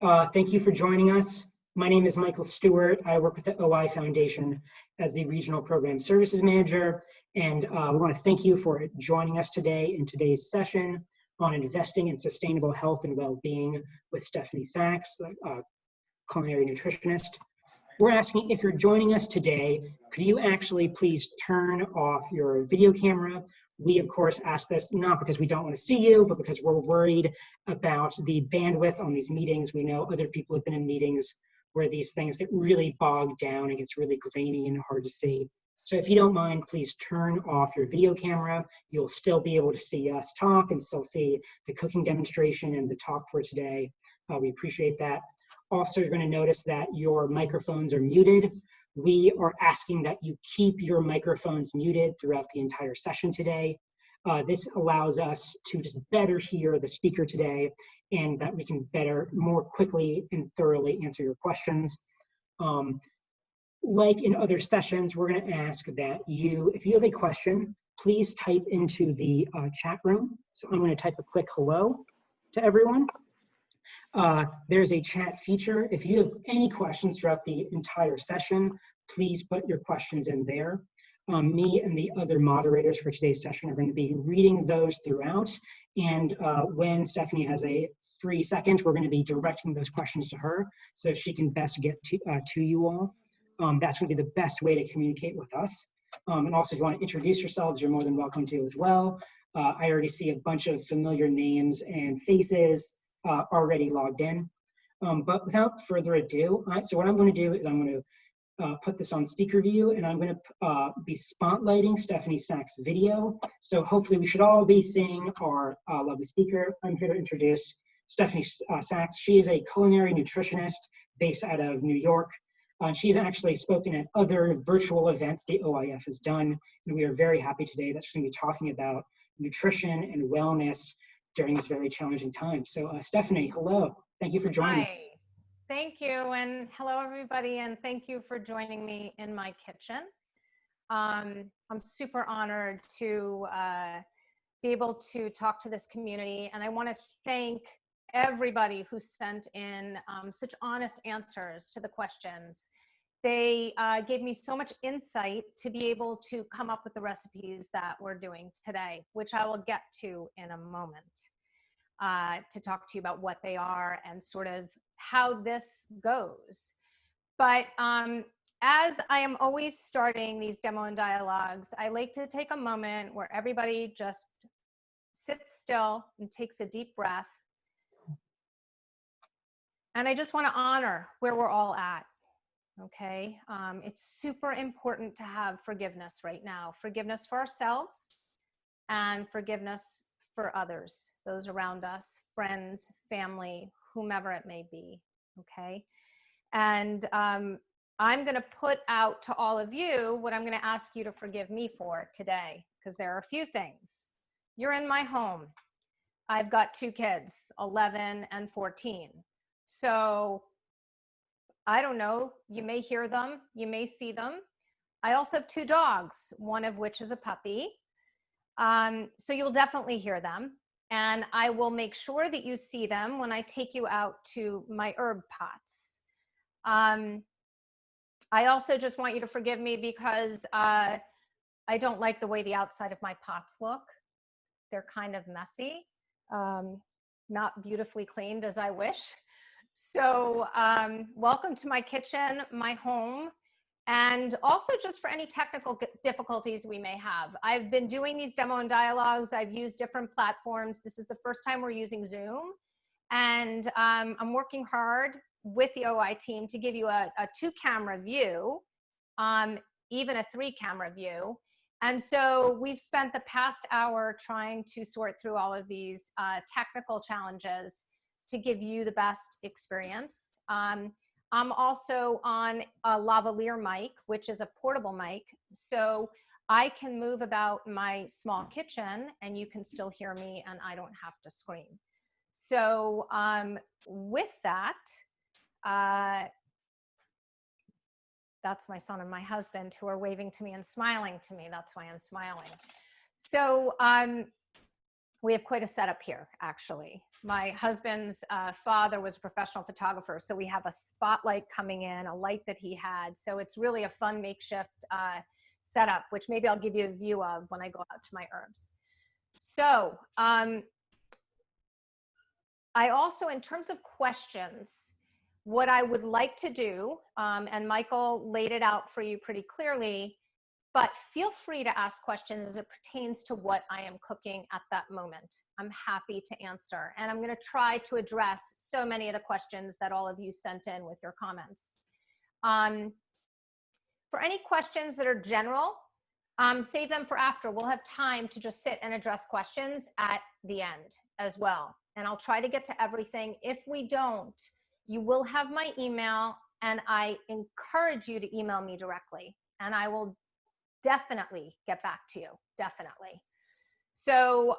Thank you for joining us. My name is Michael Stewart. I work with the OI Foundation as the Regional Program Services Manager, and we want to thank you for joining us today in today's session on investing in sustainable health and well-being with Stefanie Sacks, culinary nutritionist. We're asking, if you're joining us today, could you actually please turn off your video camera? We, of course, ask this not because we don't want to see you, but because we're worried about the bandwidth on these meetings. We know other people have been in meetings where these things get really bogged down and gets really grainy and hard to see. So if you don't mind, please turn off your video camera. You'll still be able to see us talk and still see the cooking demonstration and the talk for today. We appreciate that. Also, you're going to notice that your microphones are muted. We are asking that you keep your microphones muted throughout the entire session today. This allows us to just better hear the speaker today and that we can more quickly and thoroughly answer your questions. Like in other sessions, we're going to ask that if you have a question, please type into the chat room. So I'm going to type a quick hello to everyone. There's a chat feature. If you have any questions throughout the entire session, please put your questions in there. Me and the other moderators for today's session are going to be reading those throughout. And when Stefanie has a free second, we're going to be directing those questions to her so she can best get to you all. That's going to be the best way to communicate with us. And also, if you want to introduce yourselves, you're more than welcome to as well. I already see a bunch of familiar names and faces already logged in. But without further ado, so what I'm going to do is I'm going to put this on speaker view, and I'm going to be spotlighting Stefanie Sacks' video. So hopefully we should all be seeing our lovely speaker. I'm here to introduce Stefanie Sacks. She is a culinary nutritionist based out of New York. She's actually spoken at other virtual events the OIF has done, and we are very happy today that she's going to be talking about nutrition and wellness during this very challenging time. So Stefanie, hello. Thank you for joining us. Thank you, and hello everybody, and thank you for joining me in my kitchen. I'm super honored to be able to talk to this community, and I want to thank everybody who sent in such honest answers to the questions. They gave me so much insight to be able to come up with the recipes that we're doing today, which I will get to in a moment, to talk to you about what they are and sort of how this goes. But as I am always starting these demo and dialogues, I like to take a moment where everybody just sits still and takes a deep breath. And I just want to honor where we're all at, okay? It's super important to have forgiveness right now. Forgiveness for ourselves and forgiveness for others, those around us, friends, family, whomever it may be, okay? And I'm going to put out to all of you what I'm going to ask you to forgive me for today, because there are a few things. You're in my home. I've got two kids, 11 and 14. So I don't know, you may hear them, you may see them. I also have two dogs, one of which is a puppy. So you'll definitely hear them. And I will make sure that you see them when I take you out to my herb pots. I also just want you to forgive me because I don't like the way the outside of my pots look. They're kind of messy, not beautifully cleaned as I wish. So welcome to my kitchen, my home, and also just for any technical difficulties we may have. I've been doing these demo and dialogues. I've used different platforms. This is the first time we're using Zoom. And I'm working hard with the OI team to give you a 2-camera view, even a 3-camera view. And so we've spent the past hour trying to sort through all of these technical challenges to give you the best experience. I'm also on a lavalier mic, which is a portable mic. So I can move about my small kitchen and you can still hear me and I don't have to scream. So with that, that's my son and my husband who are waving to me and smiling to me. That's why I'm smiling. So We have quite a setup here, actually. My husband's father was a professional photographer, so we have a spotlight coming in, a light that he had. So it's really a fun makeshift setup, which maybe I'll give you a view of when I go out to my herbs. So I also, in terms of questions, what I would like to do, and Michael laid it out for you pretty clearly, but feel free to ask questions as it pertains to what I am cooking at that moment. I'm happy to answer. And I'm going to try to address so many of the questions that all of you sent in with your comments. For any questions that are general, save them for after. We'll have time to just sit and address questions at the end as well. And I'll try to get to everything. If we don't, you will have my email, and I encourage you to email me directly, and I will definitely get back to you, definitely. So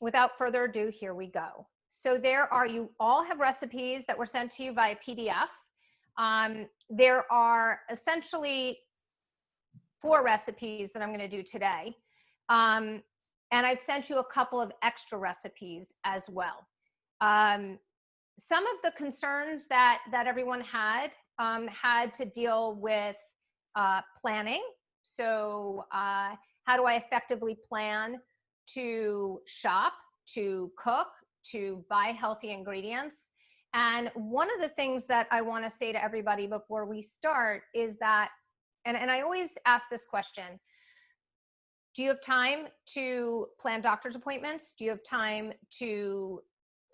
without further ado, here we go. So you all have recipes that were sent to you via PDF. There are essentially 4 recipes that I'm going to do today. And I've sent you a couple of extra recipes as well. Some of the concerns that everyone had to deal with planning. So how do I effectively plan to shop, to cook, to buy healthy ingredients? And one of the things that I want to say to everybody before we start is that, and I always ask this question, do you have time to plan doctor's appointments? Do you have time to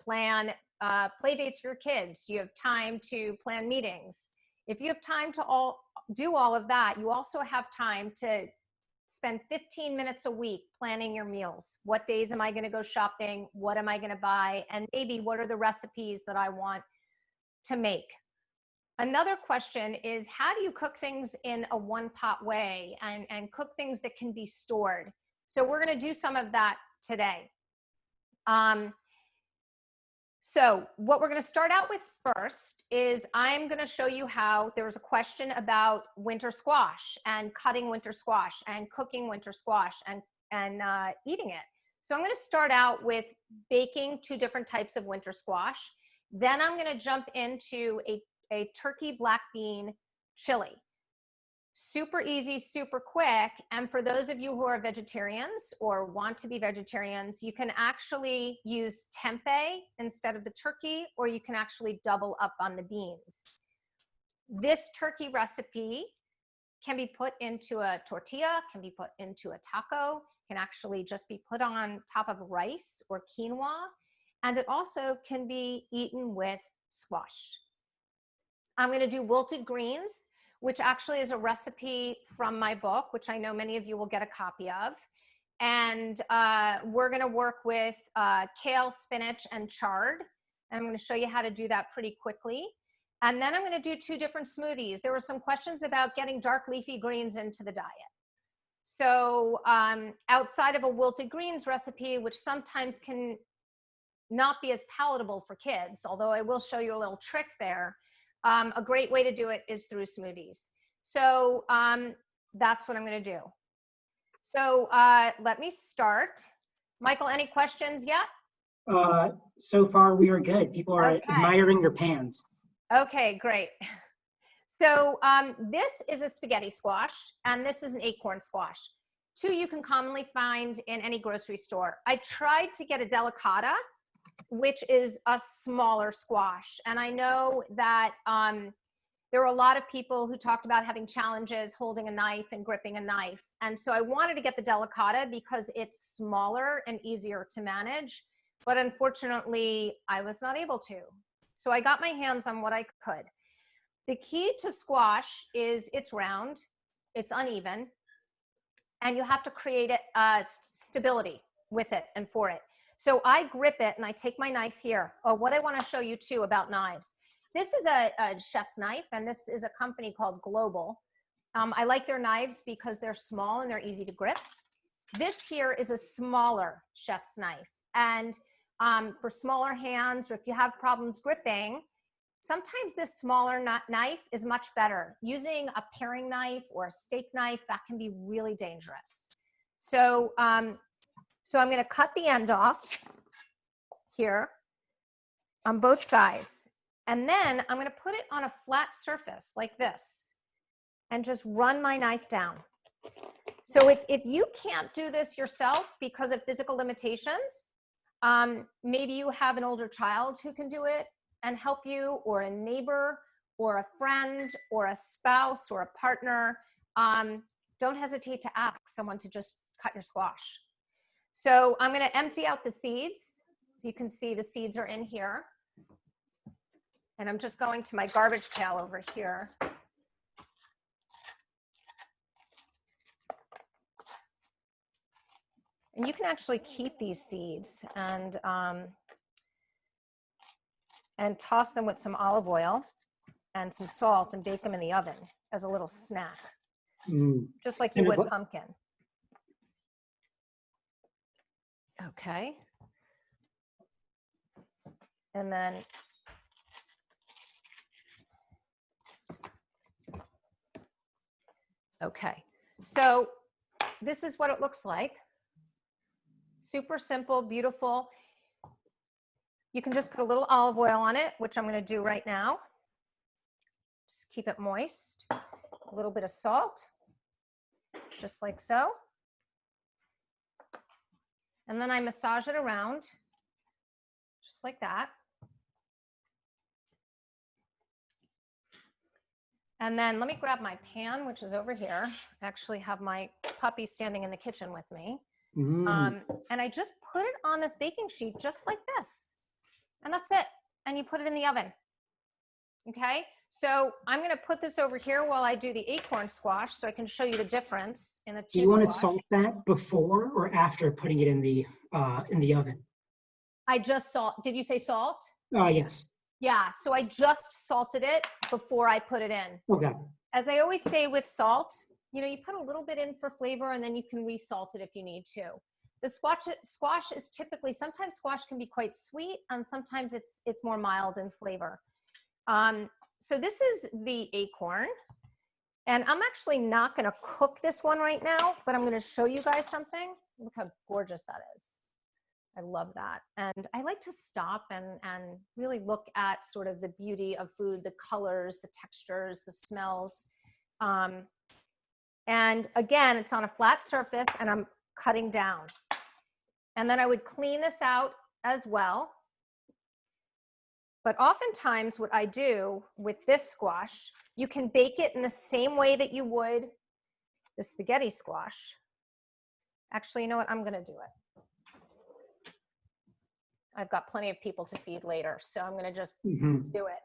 plan play dates for your kids? Do you have time to plan meetings? If you have time to do all of that, you also have time to spend 15 minutes a week planning your meals. What days am I going to go shopping? What am I going to buy? And maybe what are the recipes that I want to make? Another question is, how do you cook things in a one-pot way and cook things that can be stored? So we're going to do some of that today. So what we're going to start out with first is I'm going to show you how there was a question about winter squash and cutting winter squash and cooking winter squash and eating it. So I'm going to start out with baking 2 different types of winter squash. Then I'm going to jump into a turkey black bean chili. Super easy, super quick. And for those of you who are vegetarians or want to be vegetarians, you can actually use tempeh instead of the turkey, or you can actually double up on the beans. This turkey recipe can be put into a tortilla, can be put into a taco, can actually just be put on top of rice or quinoa, and it also can be eaten with squash. I'm going to do wilted greens, which actually is a recipe from my book, which I know many of you will get a copy of. And we're going to work with kale, spinach, and chard. And I'm going to show you how to do that pretty quickly. And then I'm going to do 2 different smoothies. There were some questions about getting dark leafy greens into the diet. So outside of a wilted greens recipe, which sometimes can not be as palatable for kids, although I will show you a little trick there, a great way to do it is through smoothies. So that's what I'm going to do. So let me start. Michael, any questions yet? So far, we are good. People are admiring your pans. Okay, great. So this is a spaghetti squash, and this is an acorn squash. 2 you can commonly find in any grocery store. I tried to get a delicata, which is a smaller squash. And I know that there were a lot of people who talked about having challenges holding a knife and gripping a knife. And so I wanted to get the delicata because it's smaller and easier to manage. But unfortunately, I was not able to. So I got my hands on what I could. The key to squash is it's round, it's uneven, and you have to create stability with it and for it. So I grip it and I take my knife here. Oh, what I want to show you too about knives. This is a chef's knife, and this is a company called Global. I like their knives because they're small and they're easy to grip. This here is a smaller chef's knife. And for smaller hands, or if you have problems gripping, sometimes this smaller knife is much better. Using a paring knife or a steak knife, that can be really dangerous. So So I'm going to cut the end off here on both sides. And then I'm going to put it on a flat surface like this and just run my knife down. So if you can't do this yourself because of physical limitations, maybe you have an older child who can do it and help you, or a neighbor, or a friend, or a spouse, or a partner. Don't hesitate to ask someone to just cut your squash. So I'm going to empty out the seeds. So you can see the seeds are in here. And I'm just going to my garbage pail over here. And you can actually keep these seeds and toss them with some olive oil and some salt and bake them in the oven as a little snack, just like you would pumpkin. Okay. And then okay, so this is what it looks like. Super simple, beautiful. You can just put a little olive oil on it, which I'm going to do right now. Just keep it moist. A little bit of salt, just like so. And then I massage it around, just like that. And then let me grab my pan, which is over here. I actually have my puppy standing in the kitchen with me. And I just put it on this baking sheet just like this. And that's it. And you put it in the oven. Okay. So I'm going to put this over here while I do the acorn squash so I can show you the difference in the two. Do you want to salt that before or after putting it in the oven? I just salt. Did you say salt? Yes. Yeah. So I just salted it before I put it in. Okay. As I always say with salt, you know, you put a little bit in for flavor and then you can re-salt it if you need to. The squash is typically, sometimes squash can be quite sweet and sometimes it's more mild in flavor. So this is the acorn, and I'm actually not going to cook this one right now, but I'm going to show you guys something. Look how gorgeous that is. I love that. And I like to stop and really look at sort of the beauty of food, the colors, the textures, the smells. And again, it's on a flat surface and I'm cutting down. And then I would clean this out as well. But oftentimes what I do with this squash, you can bake it in the same way that you would the spaghetti squash. Actually, you know what? I'm going to do it. I've got plenty of people to feed later, so I'm going to just do it.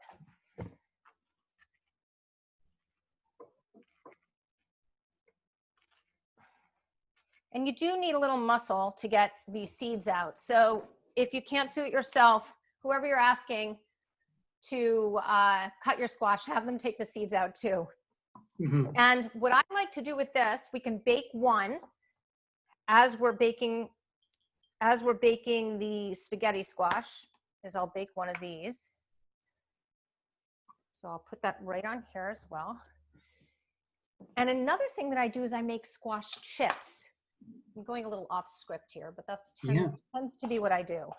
And you do need a little muscle to get these seeds out. So if you can't do it yourself, whoever you're asking to cut your squash, have them take the seeds out too. And what I like to do with this, we can bake one as we're baking the spaghetti squash, is I'll bake one of these. So I'll put that right on here as well. And another thing that I do is I make squash chips. I'm going a little off script here, but that's tends to be what I do.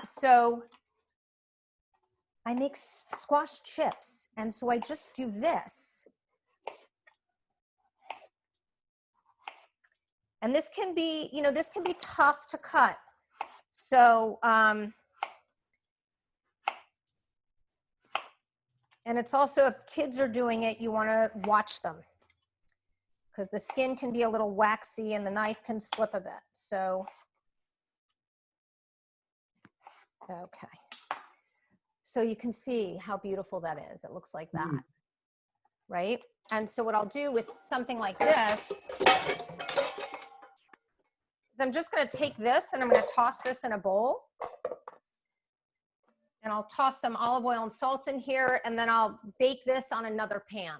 So I make squash chips, and so I just do this. And this can be, you know, this can be tough to cut. So, and it's also, if kids are doing it, you want to watch them because the skin can be a little waxy and the knife can slip a bit. So, okay. So you can see how beautiful that is. It looks like that, right? And so what I'll do with something like this is I'm just going to take this and I'm going to toss this in a bowl. And I'll toss some olive oil and salt in here, and then I'll bake this on another pan.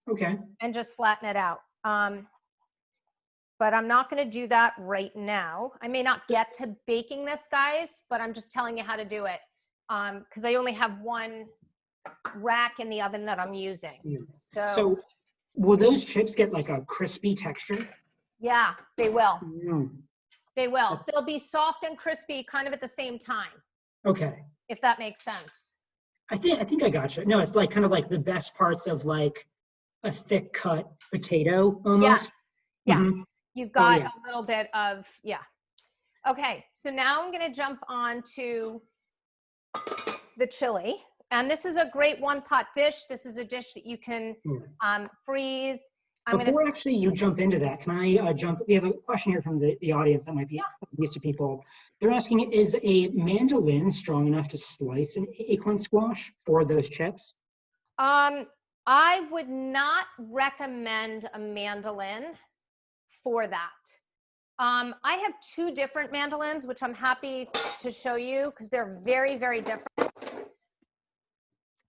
Okay. And just flatten it out. But I'm not going to do that right now. I may not get to baking this, guys, but I'm just telling you how to do it. Because I only have one rack in the oven that I'm using. So will those chips get like a crispy texture? Yeah, they will. They will. They'll be soft and crispy kind of at the same time. Okay. If that makes sense. I think I got you. No, it's like kind of like the best parts of like a thick cut potato almost. Yes. Mm-hmm. You've got yeah. a little bit of, yeah. Okay, so now I'm going to jump on to the chili. And this is a great one-pot dish. This is a dish that you can freeze. Before actually you jump into that, can I jump? We have a question here from the audience that might be used to people. They're asking, is a mandolin strong enough to slice an acorn squash for those chips? I would not recommend a mandolin for that. I have two different mandolins, which I'm happy to show you because they're very, very different.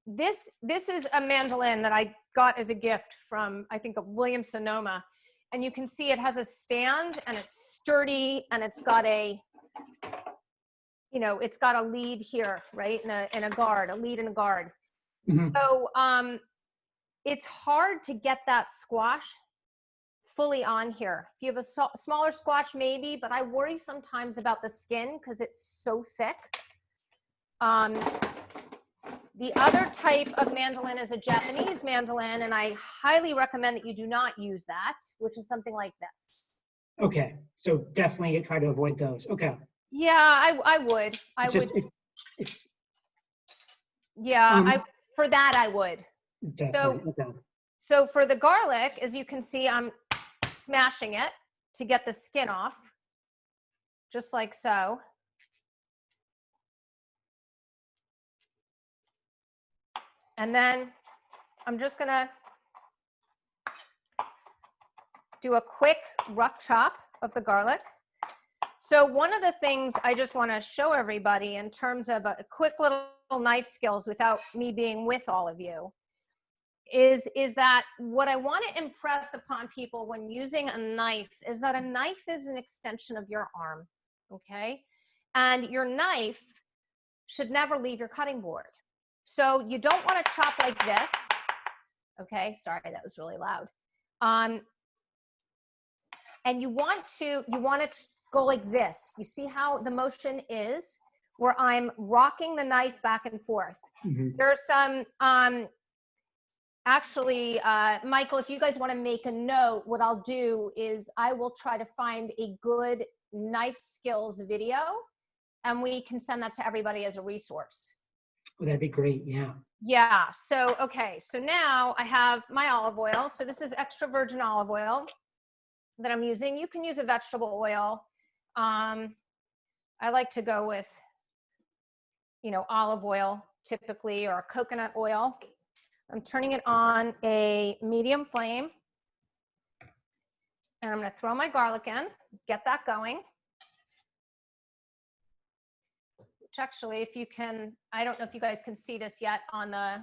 This is a mandolin that I got as a gift from, I think, Williams Sonoma. And you can see it has a stand and it's sturdy and it's got a, you know, it's got a lead here, right? In a guard, a lead and a guard. Mm-hmm. So it's hard to get that squash fully on here. If you have a smaller squash, maybe, but I worry sometimes about the skin because it's so thick. The other type of mandolin is a Japanese mandolin, and I highly recommend that you do not use that, which is something like this. Okay, so definitely try to avoid those. Okay. Yeah, I would. I would. Yeah, for that I would. Definitely. So for the garlic, as you can see, I'm smashing it to get the skin off, just like so. And then I'm just gonna do a quick rough chop of the garlic. So one of the things I just wanna show everybody in terms of a quick little knife skills without me being with all of you is that what I wanna impress upon people when using a knife is that a knife is an extension of your arm, okay? And your knife should never leave your cutting board. So you don't want to chop like this. Okay, sorry, that was really loud. And you want to go like this. You see how the motion is where I'm rocking the knife back and forth. Mm-hmm. There's some, actually, Michael, if you guys want to make a note, what I'll do is I will try to find a good knife skills video and we can send that to everybody as a resource. Oh, that'd be great, yeah. Yeah, so, okay, so now I have my olive oil. So this is extra virgin olive oil that I'm using. You can use a vegetable oil. I like to go with, you know, olive oil typically, or coconut oil. I'm turning it on a medium flame. And I'm gonna throw my garlic in, get that going. Actually, if you can, I don't know if you guys can see this yet on the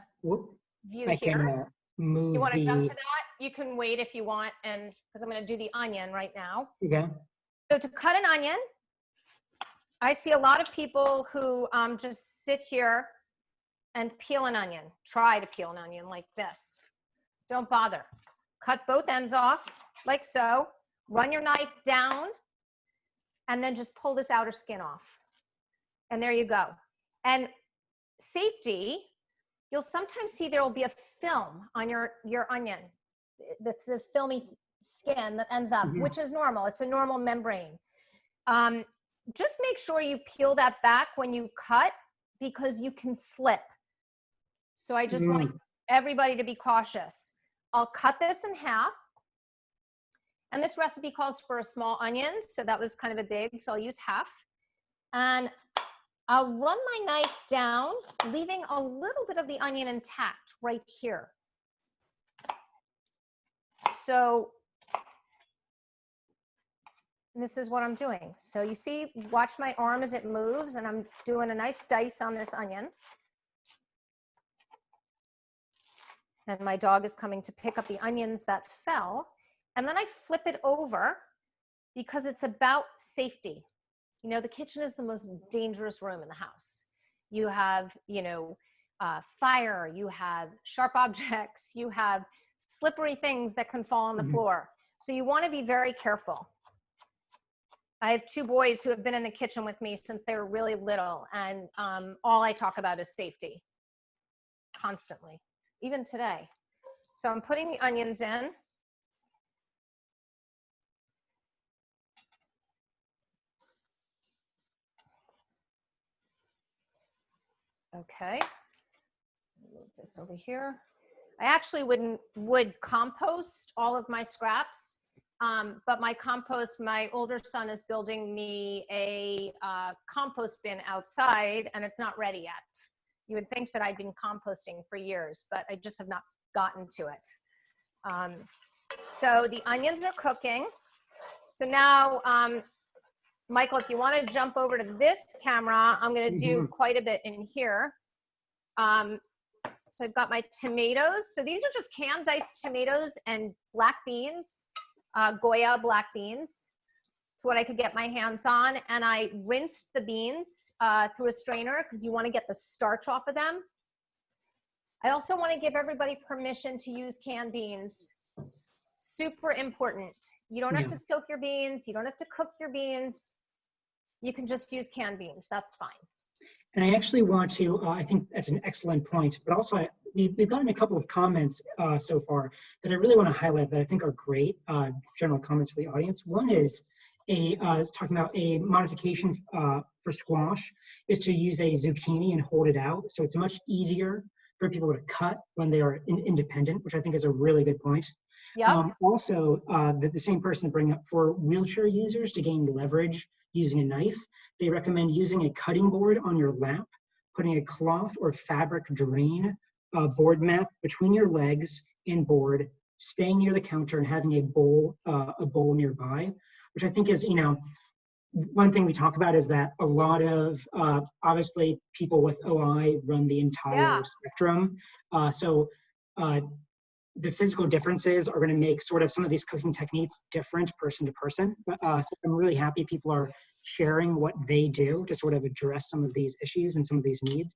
view I here. Can, move you want to jump to that? You can wait if you want, and because I'm going to do the onion right now. Okay. So to cut an onion, I see a lot of people who just sit here and peel an onion. Try to peel an onion like this. Don't bother. Cut both ends off like so. Run your knife down, and then just pull this outer skin off. And there you go. And safety, you'll sometimes see there will be a film on your onion, the filmy skin that ends up, which is normal. It's a normal membrane. Just make sure you peel that back when you cut because you can slip. So I just want everybody to be cautious. I'll cut this in half. And this recipe calls for a small onion. So that was kind of a big, so I'll use half. And I'll run my knife down, leaving a little bit of the onion intact right here. So this is what I'm doing. So you see, watch my arm as it moves, and I'm doing a nice dice on this onion. And my dog is coming to pick up the onions that fell. And then I flip it over because it's about safety. You know, the kitchen is the most dangerous room in the house. You have, you know, fire, you have sharp objects, you have slippery things that can fall on the floor. So you want to be very careful. I have two boys who have been in the kitchen with me since they were really little, and all I talk about is safety constantly, even today. So I'm putting the onions in. Okay, move this over here. I actually would compost all of my scraps, but my older son is building me a compost bin outside, and it's not ready yet. You would think that I'd been composting for years, but I just have not gotten to it. So the onions are cooking. So now, Michael, if you want to jump over to this camera, I'm going to do quite a bit in here. So I've got my tomatoes. So these are just canned diced tomatoes and black beans, Goya black beans. It's what I could get my hands on. And I rinsed the beans through a strainer because you want to get the starch off of them. I also want to give everybody permission to use canned beans. Super important. You don't have to soak your beans. You don't have to cook your beans. You can just use canned beans. That's fine. And I actually want to, I think that's an excellent point, but also we've gotten a couple of comments so far that I really want to highlight that I think are great general comments for the audience. One is talking about a modification for squash is to use a zucchini and hold it out. So it's much easier for people to cut when they are independent, which I think is a really good point. Yep. Also, the same person bring up for wheelchair users to gain leverage using a knife, they recommend using a cutting board on your lap, putting a cloth or fabric drain board mat between your legs and board, staying near the counter and having a bowl nearby, which I think is, you know, one thing we talk about is that a lot of, obviously people with OI run the entire spectrum. The physical differences are going to make sort of some of these cooking techniques different person to person. So I'm really happy people are sharing what they do to sort of address some of these issues and some of these needs.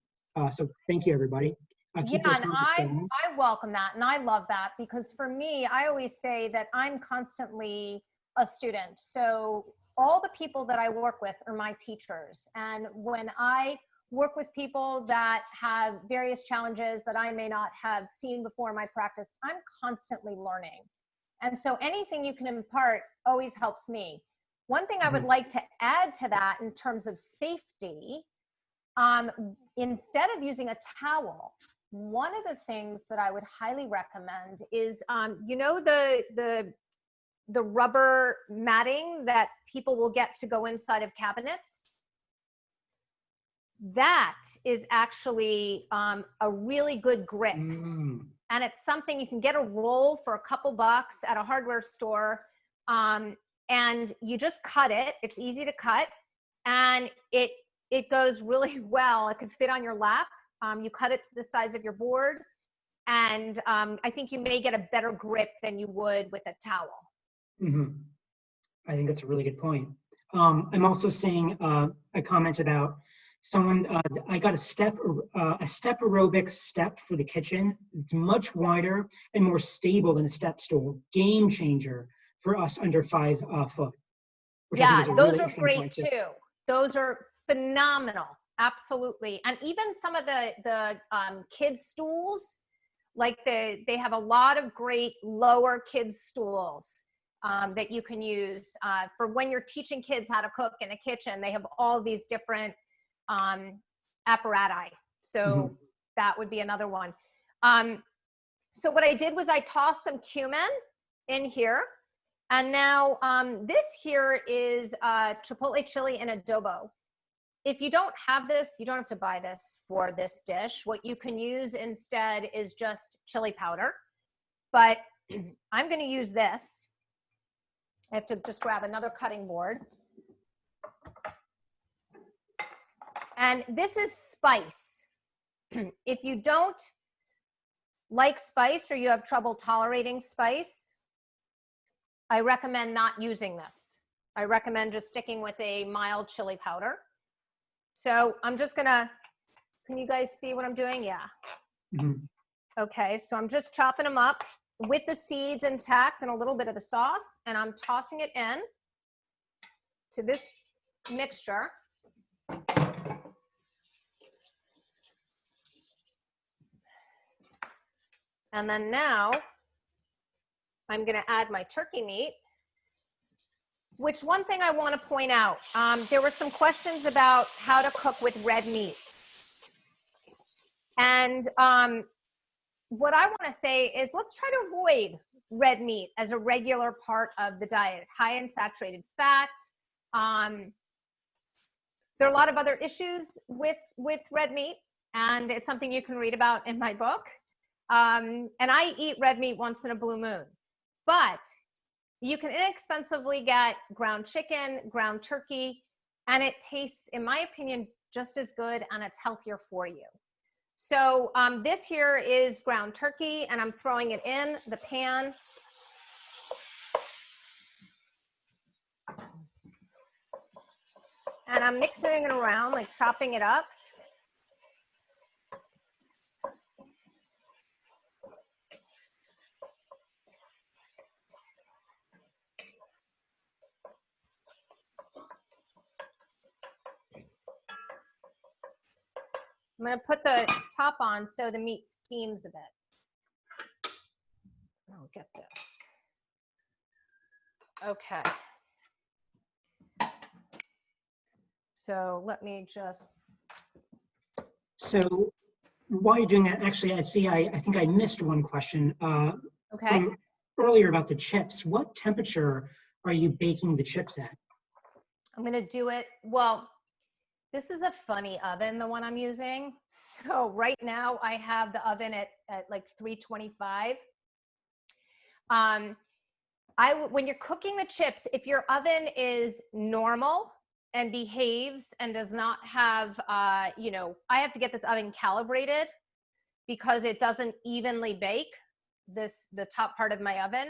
So thank you, everybody. And I welcome that, and I love that, because for me, I always say that I'm constantly a student. So all the people that I work with are my teachers. And when I work with people that have various challenges that I may not have seen before in my practice, I'm constantly learning. And so anything you can impart always helps me. One thing I would like to add to that in terms of safety, instead of using a towel, one of the things that I would highly recommend is, you know, the rubber matting that people will get to go inside of cabinets? That is actually a really good grip. And it's something you can get a roll for a couple bucks at a hardware store. And you just cut it. It's easy to cut. And it goes really well. It could fit on your lap. You cut it to the size of your board. And I think you may get a better grip than you would with a towel. I think that's a really good point. I'm also seeing a comment about someone, I got a step aerobics step for the kitchen. It's much wider and more stable than a step stool. Game changer for us under 5 foot. Yeah, those are great too. Those are phenomenal. Absolutely. And even some of the kids stools, like they have a lot of great lower kids stools that you can use for when you're teaching kids how to cook in a kitchen. They have all these different apparatus. So that would be another one. So what I did was I tossed some cumin in here. And now this here is chipotle chili and adobo. If you don't have this, you don't have to buy this for this dish. What you can use instead is just chili powder. But I'm going to use this. I have to just grab another cutting board. And this is spice. If you don't like spice or you have trouble tolerating spice, I recommend not using this. I recommend just sticking with a mild chili powder. So I'm just gonna, can you guys see what I'm doing? Yeah. Okay, so I'm just chopping them up with the seeds intact and a little bit of the sauce, and I'm tossing it in. to this mixture. And then now I'm going to add my turkey meat, which one thing I want to point out, there were some questions about how to cook with red meat. And what I want to say is let's try to avoid red meat as a regular part of the diet, high in saturated fat. There are a lot of other issues with red meat, and it's something you can read about in my book. And I eat red meat once in a blue moon, but you can inexpensively get ground chicken, ground turkey, and it tastes, in my opinion, just as good, and it's healthier for you. So this here is ground turkey, and I'm throwing it in the pan. And I'm mixing it around, like chopping it up. I'm going to put the top on so the meat steams a bit. Oh, get this. Okay. So let me just. So while you're doing that, actually, I see, I think I missed one question Okay. from earlier about the chips. What temperature are you baking the chips at? I'm going to do it. Well, this is a funny oven, the one I'm using. So right now I have the oven at like 325. When you're cooking the chips, if your oven is normal and behaves and does not have, you know, I have to get this oven calibrated because it doesn't evenly bake the top part of my oven.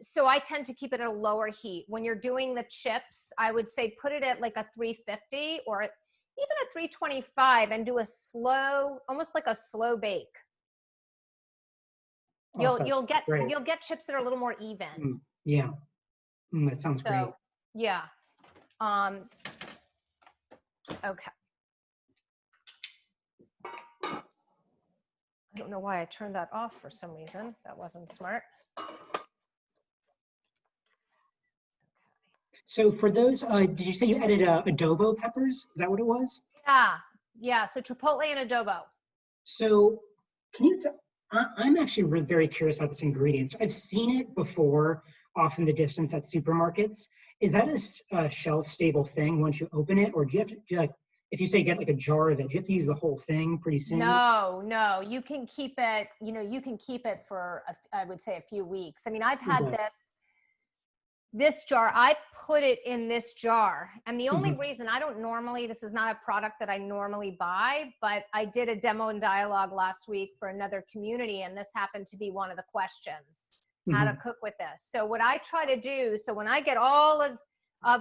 So I tend to keep it at a lower heat. When you're doing the chips, I would say put it at like a 350 or even a 325 and do a slow, almost like a slow bake. Awesome. You'll get chips that are a little more even. Yeah, that sounds great. Yeah. Okay. I don't know why I turned that off for some reason. That wasn't smart. So for those, did you say you added adobo peppers? Is that what it was? Yeah. So chipotle and adobo. So can you, I'm actually very curious about this ingredient. So I've seen it before off in the distance at supermarkets. Is that a shelf-stable thing once you open it? Or do you have to, like, if you say get like a jar of it, do you have to use the whole thing pretty soon? No, you can keep it, you know, you can keep it for, I would say a few weeks. I mean, I've had this jar, I put it in this jar. And the only reason I don't normally, this is not a product that I normally buy, but I did a demo and dialogue last week for another community. And this happened to be one of the questions, how to cook with this. So what I try to do, so when I get all of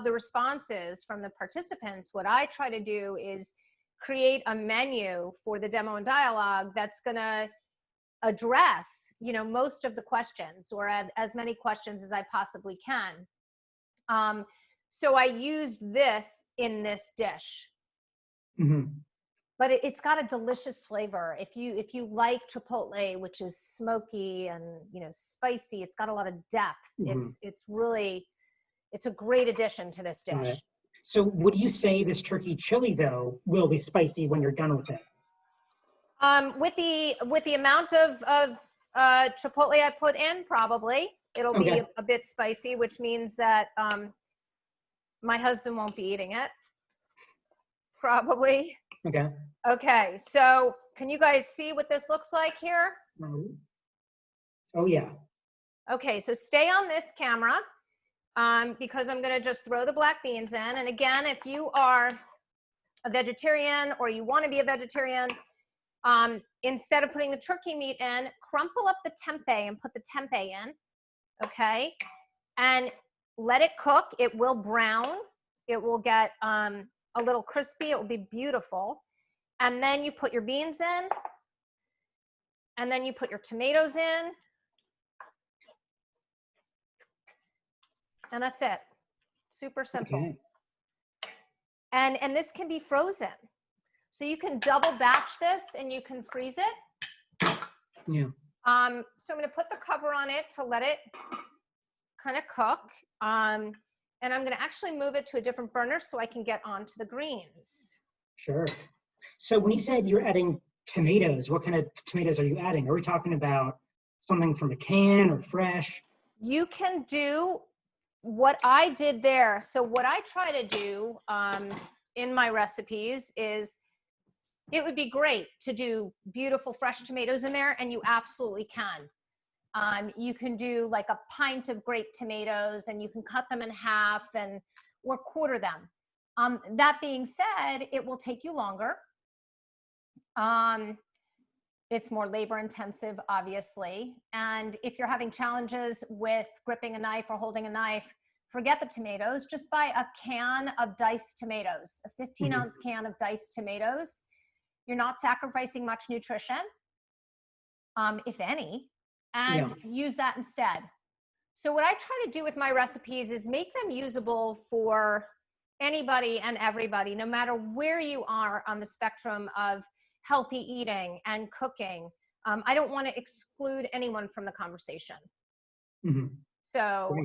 the responses from the participants, what I try to do is create a menu for the demo and dialogue that's gonna address, you know, most of the questions or as many questions as I possibly can. So I used this in this dish, but it's got a delicious flavor. If you like chipotle, which is smoky and, you know, spicy, it's got a lot of depth. It's a great addition to this dish. So would you say this turkey chili though will be spicy when you're done with it? With the amount of chipotle I put in, probably it'll be a bit spicy, which means that my husband won't be eating it. Probably. Okay. So can you guys see what this looks like here? Oh yeah. Okay. So stay on this camera because I'm going to just throw the black beans in. And again, if you are a vegetarian or you want to be a vegetarian, instead of putting the turkey meat in, crumple up the tempeh and put the tempeh in, okay? And let it cook. It will brown. It will get a little crispy. It will be beautiful. And then you put your beans in, and then you put your tomatoes in, and that's it. Super simple. Okay. And this can be frozen. So you can double batch this and you can freeze it. Yeah. So I'm going to put the cover on it to let it kind of cook. And I'm going to actually move it to a different burner so I can get onto the greens. Sure. So when you said you're adding tomatoes, what kind of tomatoes are you adding? Are we talking about something from a can or fresh? You can do what I did there. So what I try to do in my recipes is, it would be great to do beautiful fresh tomatoes in there, and you absolutely can. You can do like a pint of grape tomatoes, and you can cut them in half or quarter them. That being said, it will take you longer. It's more labor intensive, obviously. And if you're having challenges with gripping a knife or holding a knife, forget the tomatoes. Just buy a can of diced tomatoes, a 15-ounce can of diced tomatoes. You're not sacrificing much nutrition, if any, and use that instead. So what I try to do with my recipes is make them usable for anybody and everybody, no matter where you are on the spectrum of healthy eating and cooking. I don't want to exclude anyone from the conversation. So,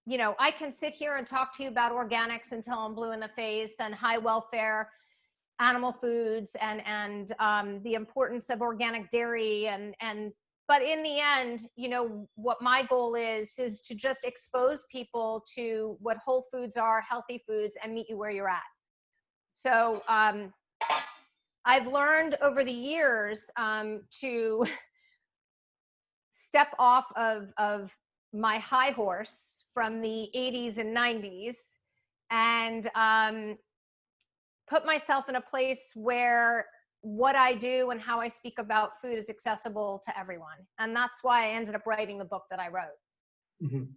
you know, I can sit here and talk to you about organics until I'm blue in the face, and high welfare animal foods, and the importance of organic dairy, but in the end, you know, what my goal is to just expose people to what whole foods are, healthy foods, and meet you where you're at. So I've learned over the years to step off of my high horse from the 80s and 90s and put myself in a place where what I do and how I speak about food is accessible to everyone. And that's why I ended up writing the book that I wrote.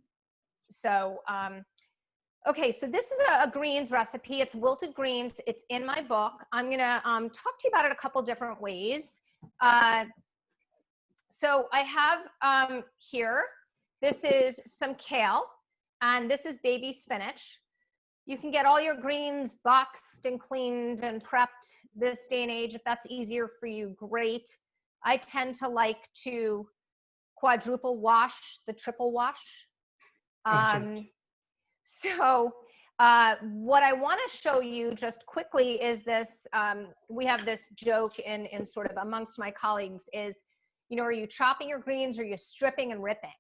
So, okay, so this is a greens recipe. It's wilted greens. It's in my book. I'm gonna talk to you about it a couple different ways. So I have here, this is some kale, and this is baby spinach. You can get all your greens boxed and cleaned and prepped this day and age. If that's easier for you, great. I tend to like to quadruple wash the triple wash. So what I want to show you just quickly is this. We have this joke in sort of amongst my colleagues is, you know, are you chopping your greens or are you stripping and ripping?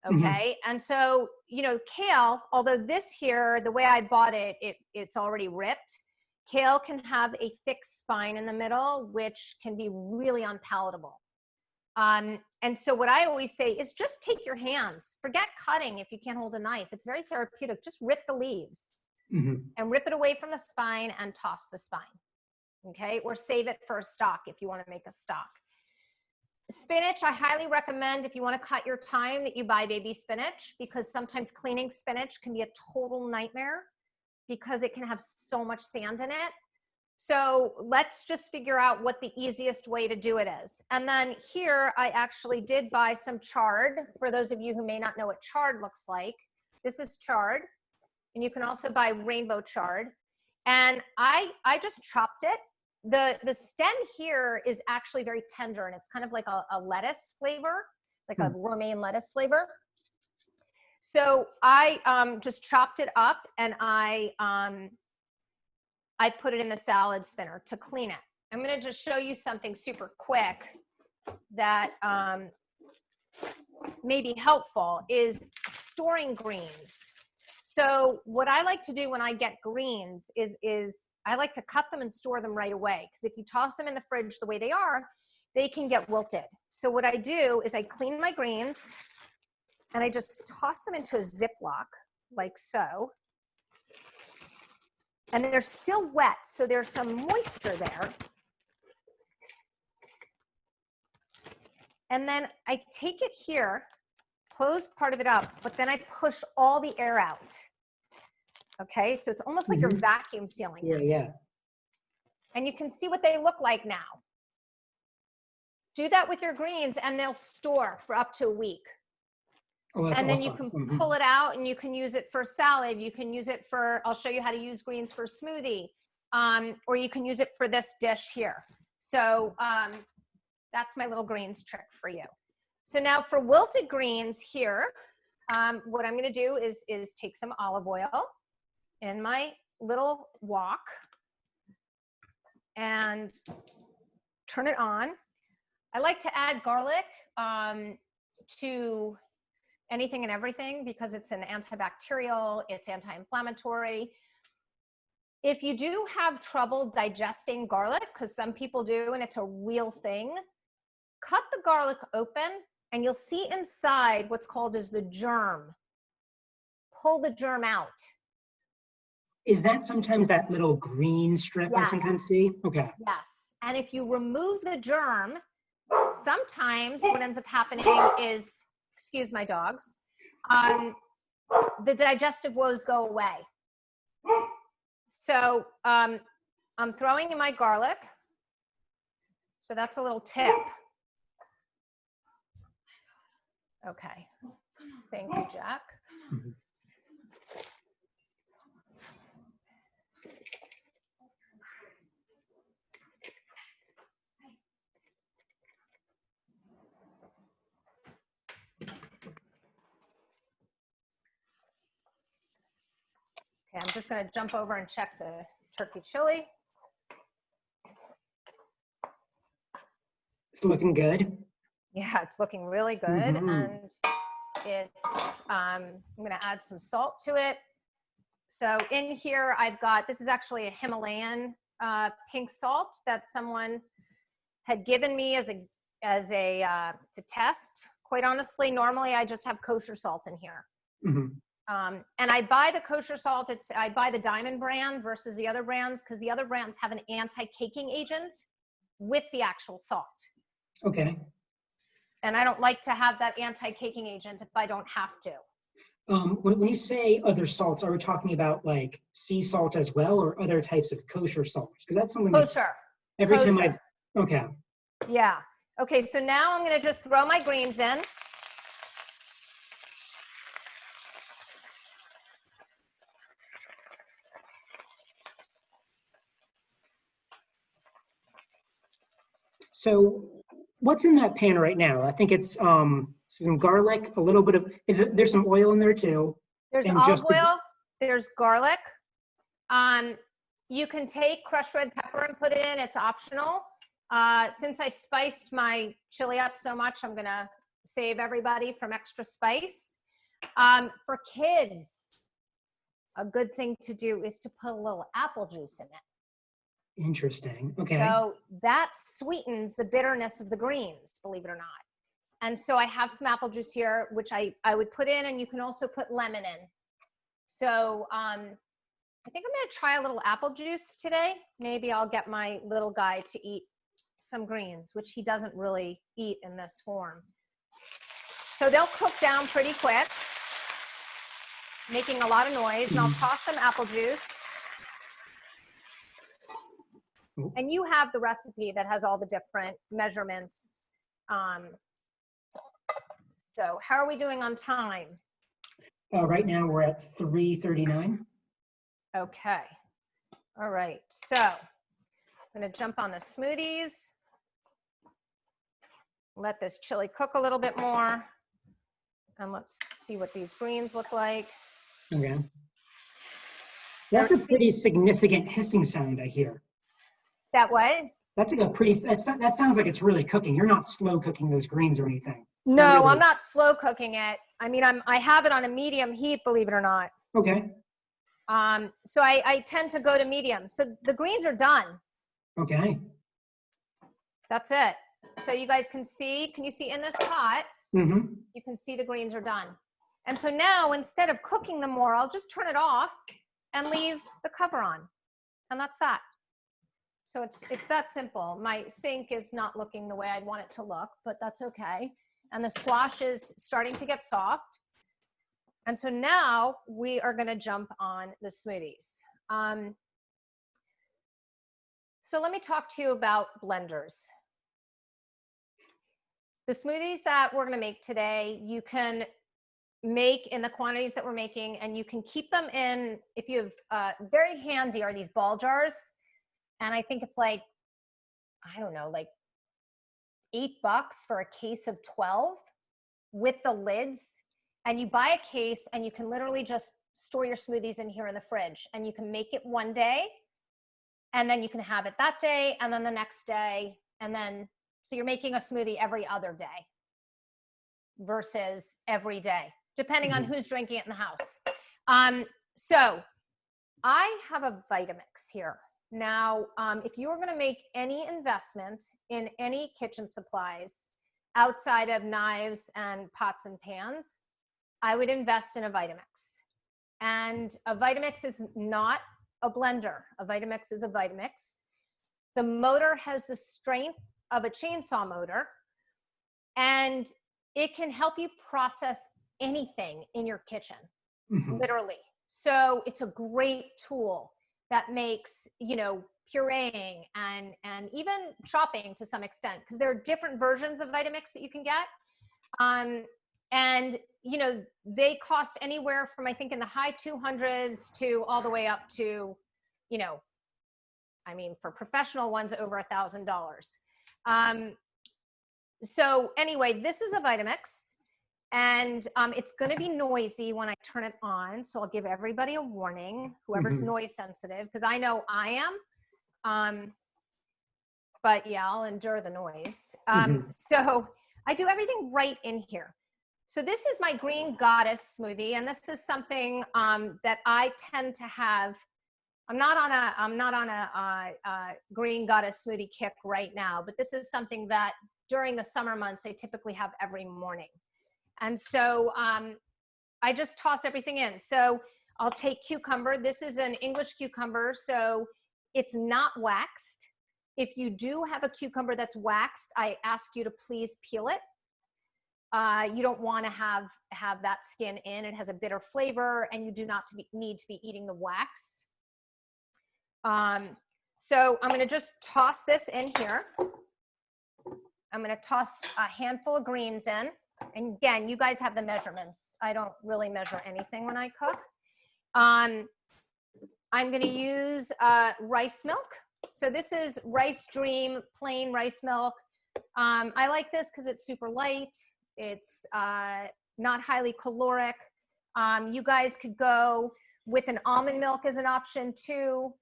Okay. And so, you know, kale, although this here, the way I bought it, it's already ripped. Kale can have a thick spine in the middle, which can be really unpalatable. And so what I always say is just take your hands, forget cutting if you can't hold a knife. It's very therapeutic. Just rip the leaves and rip it away from the spine and toss the spine. Okay. Or save it for a stock if you want to make a stock. Spinach, I highly recommend if you want to cut your time that you buy baby spinach, because sometimes cleaning spinach can be a total nightmare because it can have so much sand in it. So let's just figure out what the easiest way to do it is. And then here I actually did buy some chard. For those of you who may not know what chard looks like, this is chard, and you can also buy rainbow chard. And I just chopped it. The stem here is actually very tender, and it's kind of like a lettuce flavor, like a romaine lettuce flavor. So I just chopped it up and I put it in the salad spinner to clean it. I'm going to just show you something super quick that may be helpful is storing greens. So what I like to do when I get greens is I like to cut them and store them right away. Because if you toss them in the fridge the way they are, they can get wilted. So what I do is I clean my greens and I just toss them into a Ziploc like so. And they're still wet, so there's some moisture there. And then I take it here, close part of it up, but then I push all the air out. Okay, so it's almost like you're vacuum sealing them. Yeah. And you can see what they look like now. Do that with your greens and they'll store for up to a week. Oh, that's And then you awesome. can pull it out and you can use it for salad. You can use it for, I'll show you how to use greens for smoothie. Or you can use it for this dish here. So that's my little greens trick for you. So now for wilted greens here, what I'm gonna do is take some olive oil in my little wok and turn it on. I like to add garlic to anything and everything because it's an antibacterial, it's anti-inflammatory. If you do have trouble digesting garlic, because some people do and it's a real thing, cut the garlic open and you'll see inside what's called is the germ. Pull the germ out. Is that sometimes that little green strip I sometimes see? Okay. Yes. And if you remove the germ, sometimes what ends up happening is, excuse my dogs, the digestive woes go away. So I'm throwing in my garlic. So that's a little tip. Okay. Thank you, Jack. Mm-hmm. Okay, I'm just going to jump over and check the turkey chili. It's looking good. Yeah, it's looking really good. Mm-hmm. And it's, I'm going to add some salt to it. So in here, I've got, this is actually a Himalayan pink salt that someone had given me as a to test. Quite honestly, normally I just have kosher salt in here. Mm-hmm. And I buy the kosher salt. I buy the Diamond brand versus the other brands because the other brands have an anti-caking agent with the actual salt. Okay. And I don't like to have that anti-caking agent if I don't have to. When you say other salts, are we talking about like sea salt as well, or other types of kosher salts? Because that's something Kosher. every Kosher. time okay. Yeah. Okay, so now I'm going to just throw my greens in. So what's in that pan right now? I think it's some garlic, a little bit of, there's some oil in there too? There's and olive oil, there's garlic. You can take crushed red pepper and put it in, it's optional. Since I spiced my chili up so much, I'm gonna save everybody from extra spice. For kids, a good thing to do is to put a little apple juice in it. Interesting. Okay. So that sweetens the bitterness of the greens, believe it or not. And so I have some apple juice here, which I would put in, and you can also put lemon in. So I think I'm gonna try a little apple juice today. Maybe I'll get my little guy to eat some greens, which he doesn't really eat in this form. So they'll cook down pretty quick, making a lot of noise, and I'll toss some apple juice. And you have the recipe that has all the different measurements. So how are we doing on time? Right now we're at 3:39. Okay. All right. So I'm going to jump on the smoothies. Let this chili cook a little bit more. And let's see what these greens look like. Okay. That's a pretty significant hissing sound I hear. That what? That's like a pretty, that sounds like it's really cooking. You're not slow cooking those greens or anything. No, really. I'm not slow cooking it. I mean, I have it on a medium heat, believe it or not. Okay. So I tend to go to medium. So the greens are done. Okay. That's it. So you guys can you see in this pot, Mm-hmm. you can see the greens are done. And so now instead of cooking them more, I'll just turn it off and leave the cover on. And that's that. So it's that simple. My sink is not looking the way I'd want it to look, but that's okay. And the squash is starting to get soft. And so now we are going to jump on the smoothies. So let me talk to you about blenders. The smoothies that we're going to make today, you can make in the quantities that we're making, and you can keep them in, if you have, very handy are these ball jars. And I think it's like, I don't know, like $8 for a case of 12 with the lids. And you buy a case and you can literally just store your smoothies in here in the fridge, and you can make it one day and then you can have it that day and then the next day. And then, so you're making a smoothie every other day versus every day, depending on who's drinking it in the house. So I have a Vitamix here. Now, if you were going to make any investment in any kitchen supplies outside of knives and pots and pans, I would invest in a Vitamix. And a Vitamix is not a blender. A Vitamix is a Vitamix. The motor has the strength of a chainsaw motor, and it can help you process anything in your kitchen, literally. So it's a great tool that makes, you know, pureeing and even chopping to some extent, because there are different versions of Vitamix that you can get. And, you know, they cost anywhere from, I think, in the high 200s to all the way up to, you know, I mean, for professional ones, over $1,000. So anyway, this is a Vitamix, and it's going to be noisy when I turn it on. So I'll give everybody a warning, whoever's noise sensitive, because I know I am. But yeah, I'll endure the noise. So I do everything right in here. So this is my Green Goddess smoothie, and this is something that I tend to have. I'm not on a Green Goddess smoothie kick right now, but this is something that during the summer months I typically have every morning. And so I just toss everything in. So I'll take cucumber. This is an English cucumber, so it's not waxed. If you do have a cucumber that's waxed, I ask you to please peel it. You don't want to have that skin in. It has a bitter flavor, and you do not need to be eating the wax. So I'm going to just toss this in here. I'm going to toss a handful of greens in. And again, you guys have the measurements. I don't really measure anything when I cook. I'm going to use rice milk. So this is Rice Dream plain rice milk. I like this because it's super light. It's not highly caloric. You guys could go with an almond milk as an option too,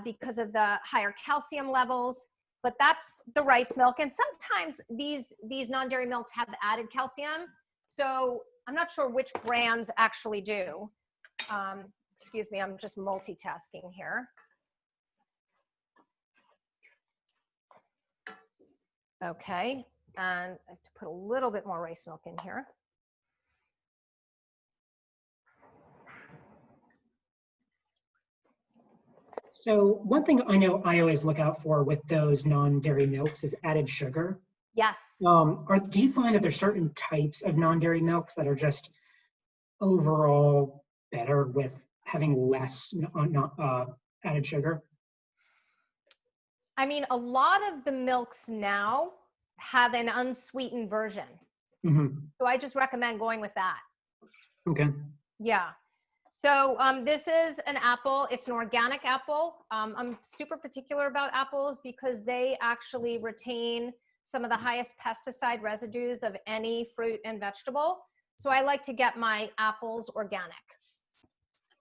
because of the higher calcium levels. But that's the rice milk. And sometimes these non-dairy milks have added calcium. So I'm not sure which brands actually do. Excuse me, I'm just multitasking here. Okay, and I have to put a little bit more rice milk in here. So one thing I know I always look out for with those non-dairy milks is added sugar. Yes. Do you find that there's certain types of non-dairy milks that are just overall better with having less added sugar? I mean, a lot of the milks now have an unsweetened version. So I just recommend going with that. Okay. Yeah. So this is an apple. It's an organic apple. I'm super particular about apples because they actually retain some of the highest pesticide residues of any fruit and vegetable. So I like to get my apples organic.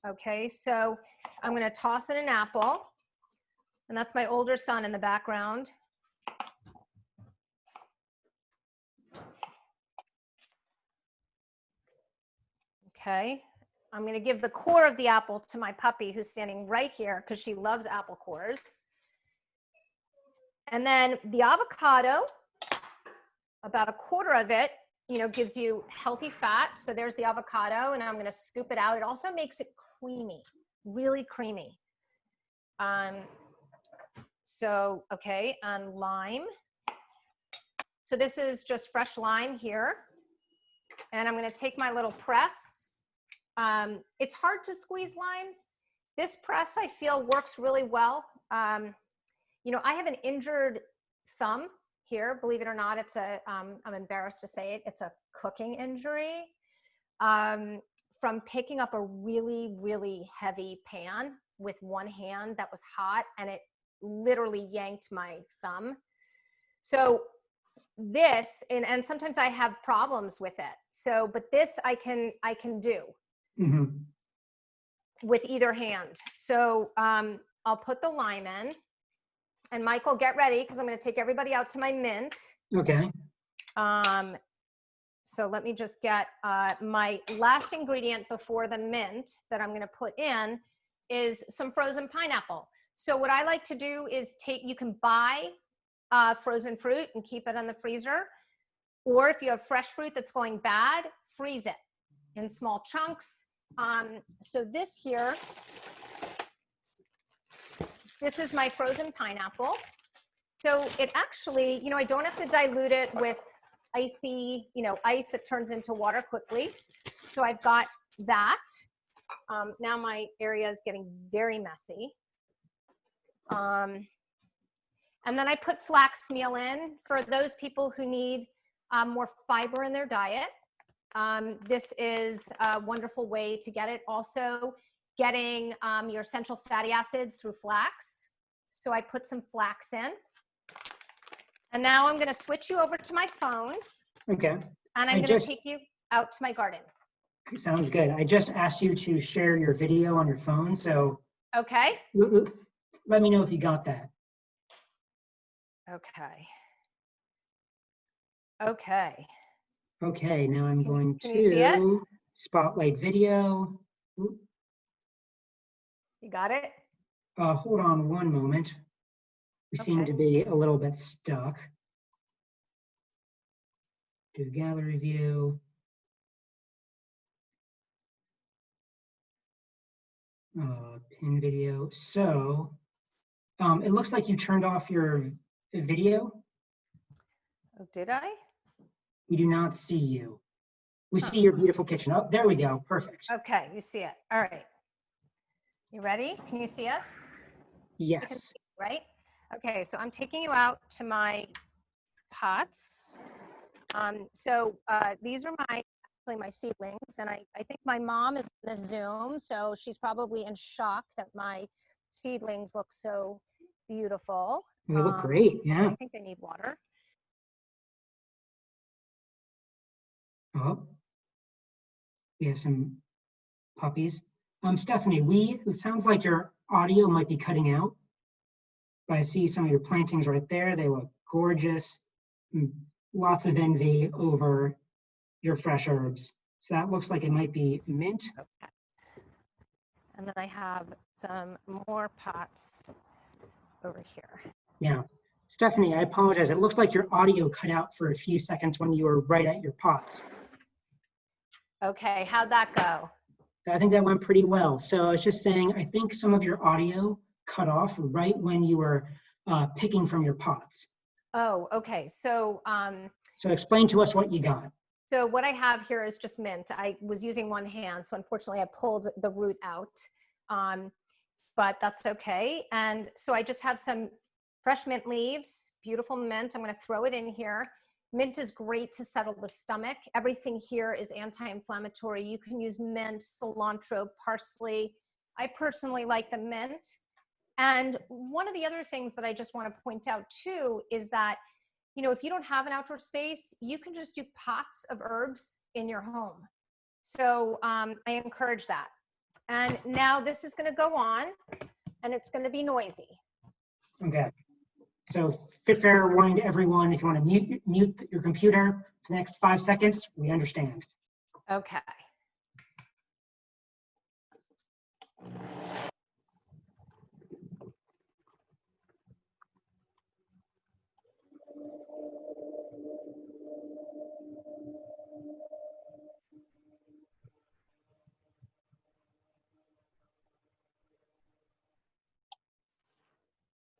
Okay, so I'm going to toss in an apple. And that's my older son in the background. Okay, I'm going to give the core of the apple to my puppy who's standing right here because she loves apple cores. And then the avocado, about a quarter of it, you know, gives you healthy fat. So there's the avocado, and I'm going to scoop it out. It also makes it creamy, really creamy. So, okay, and lime. So this is just fresh lime here. And I'm going to take my little press. It's hard to squeeze limes. This press, I feel, works really well. You know, I have an injured thumb here. Believe it or not, it's a, I'm embarrassed to say it, it's a cooking injury. from picking up a really, really heavy pan with one hand that was hot, and it literally yanked my thumb. So this, and sometimes I have problems with it. So, but this I can do with either hand. So I'll put the lime in, and Michael, get ready, because I'm going to take everybody out to my mint. Okay. So let me just get my last ingredient before the mint that I'm going to put in is some frozen pineapple. So what I like to do is you can buy frozen fruit and keep it in the freezer. Or if you have fresh fruit that's going bad, freeze it in small chunks. So this here, this is my frozen pineapple. So it actually, I don't have to dilute it with icy, ice that turns into water quickly. So I've got that. Now my area is getting very messy. And then I put flax meal in for those people who need more fiber in their diet. This is a wonderful way to get it. Also, getting your essential fatty acids through flax. So I put some flax in. And now I'm going to switch you over to my phone. Okay. And I'm going to take you out to my garden. Sounds good. I just asked you to share your video on your phone. So okay. Let me know if you got that. Okay. Okay. Okay, now I'm going to spotlight video. You got it? Hold on one moment. We seem to be a little bit stuck. Do gallery view. Pin video. So it looks like you turned off your video. Oh, did I? We do not see you. We see your beautiful kitchen. Oh, there we go. Perfect. Okay, you see it. All right. You ready? Can you see us? Yes. See, right? Okay, so I'm taking you out to my pots. These are my seedlings, and I think my mom is in the Zoom, so she's probably in shock that my seedlings look so beautiful. They look great, yeah. I think they need water. Oh, we have some puppies. Stephanie, it sounds like your audio might be cutting out. But I see some of your plantings right there. They look gorgeous. Lots of envy over your fresh herbs. So that looks like it might be mint. Okay. And then I have some more pots over here. Yeah. Stephanie, I apologize. It looks like your audio cut out for a few seconds when you were right at your pots. Okay, how'd that go? I think that went pretty well. So I was just saying, I think some of your audio cut off right when you were picking from your pots. Oh, okay. So explain to us what you got. So what I have here is just mint. I was using one hand, so unfortunately I pulled the root out, but that's okay. And so I just have some fresh mint leaves, beautiful mint. I'm going to throw it in here. Mint is great to settle the stomach. Everything here is anti-inflammatory. You can use mint, cilantro, parsley. I personally like the mint. And one of the other things that I just want to point out too is that, if you don't have an outdoor space, you can just do pots of herbs in your home. So I encourage that. And now this is going to go on, and it's going to be noisy. Okay. So fair warning to everyone, if you want to mute your computer for the next 5 seconds, we understand. Okay.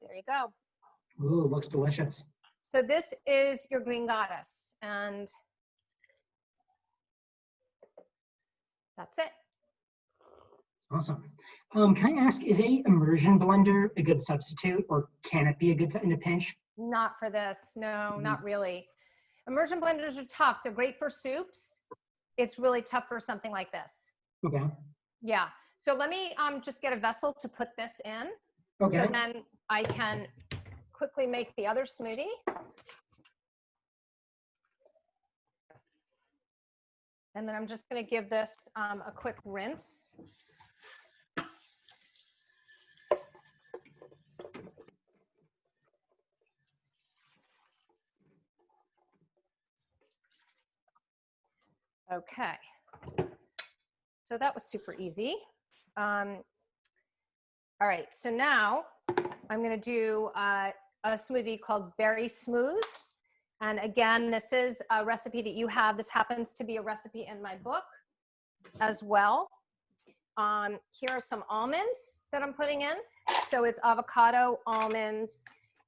There you go. Ooh, looks delicious. So this is your green goddess, and that's it. Awesome. Can I ask, is a immersion blender a good substitute, or can it be a good in a pinch? Not for this. No, not really. Immersion blenders are tough. They're great for soups. it's really tough for something like this. Okay. Yeah. So let me just get a vessel to put this in. Okay. So then I can quickly make the other smoothie. And then I'm just going to give this a quick rinse. Okay. So that was super easy. All right. So now I'm going to do a smoothie called Berry Smooth. And again, this is a recipe that you have. This happens to be a recipe in my book as well. Here are some almonds that I'm putting in. So it's avocado, almonds.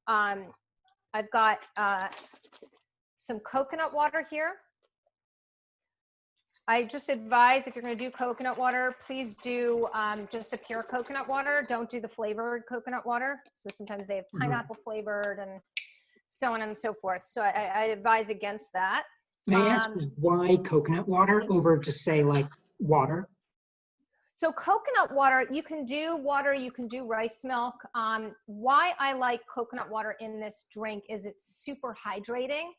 I've got some coconut water here. I just advise if you're going to do coconut water, please do just the pure coconut water. Don't do the flavored coconut water. So sometimes they have pineapple flavored and so on and so forth. So I advise against that. May I ask why coconut water over just say like water? So coconut water, you can do water, you can do rice milk. Why I like coconut water in this drink is it's super hydrating.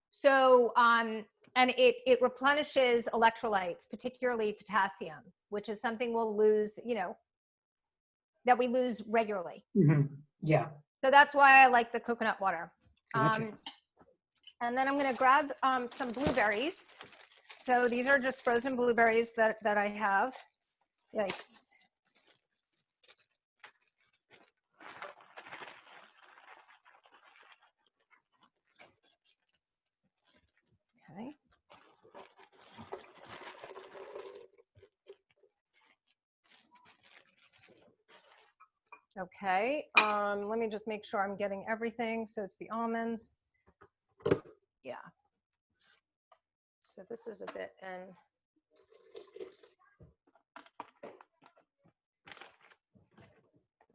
So, and it replenishes electrolytes, particularly potassium, which is something we'll lose, you know, that we lose regularly. Yeah. So that's why I like the coconut water. Gotcha. And then I'm going to grab some blueberries. So these are just frozen blueberries that I have. Yikes. Okay. Okay, let me just make sure I'm getting everything. So it's the almonds. Yeah. So this is a bit in.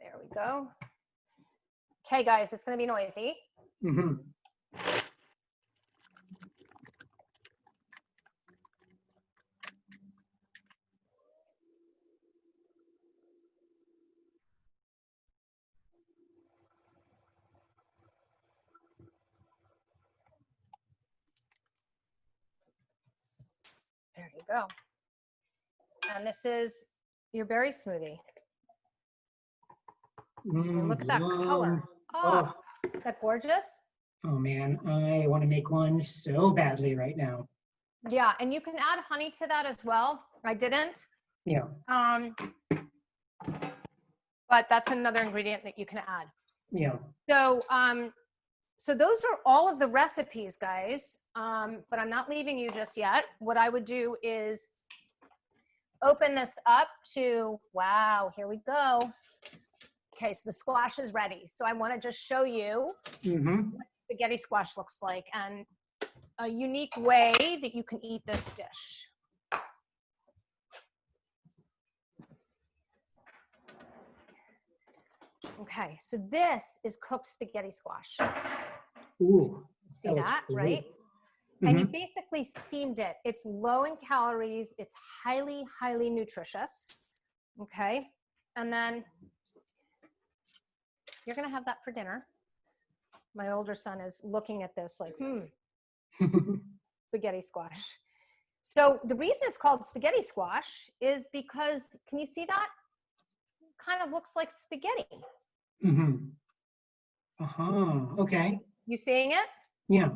There we go. Okay, guys, it's going to be noisy. There you go. And this is your berry smoothie. And look at that color. Oh, is that gorgeous? Oh man, I want to make one so badly right now. Yeah, and you can add honey to that as well. I didn't. Yeah. But that's another ingredient that you can add. Yeah. So, so those are all of the recipes, guys. But I'm not leaving you just yet. What I would do is open this up to, wow, here we go. Okay, so the squash is ready. So I want to just show you what spaghetti squash looks like and a unique way that you can eat this dish. Okay, so this is cooked spaghetti squash. Ooh. See that, right? And you basically steamed it. It's low in calories. It's highly, highly nutritious. Okay, and then you're going to have that for dinner. My older son is looking at this like, spaghetti squash. So the reason it's called spaghetti squash is because, can you see that? It kind of looks like spaghetti. Okay. You seeing it? Yeah.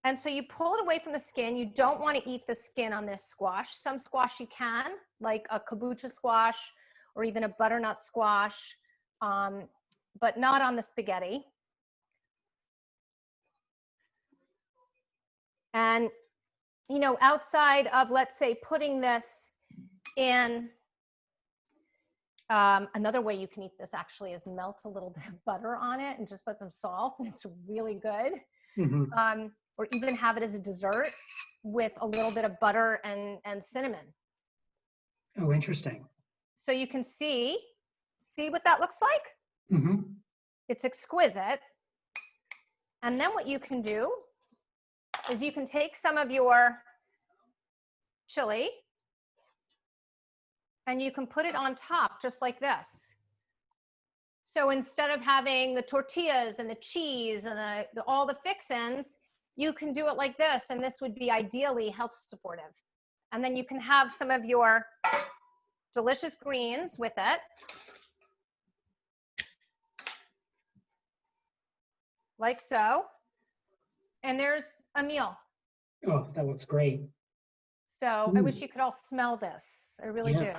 And so you pull it away from the skin. You don't want to eat the skin on this squash. Some squash you can, like a kabocha squash or even a butternut squash, but not on the spaghetti. And, you know, outside of, let's say, putting this in, another way you can eat this actually is melt a little bit of butter on it and just put some salt, and it's really good. Or even have it as a dessert with a little bit of butter and cinnamon. Oh, interesting. So you can see what that looks like? It's exquisite. And then what you can do is you can take some of your chili, and you can put it on top just like this. So instead of having the tortillas and the cheese and all the fixins, you can do it like this, and this would be ideally health supportive. And then you can have some of your delicious greens with it. Like so. And there's a meal. Oh, that looks great. So I wish you could all smell this. I really do.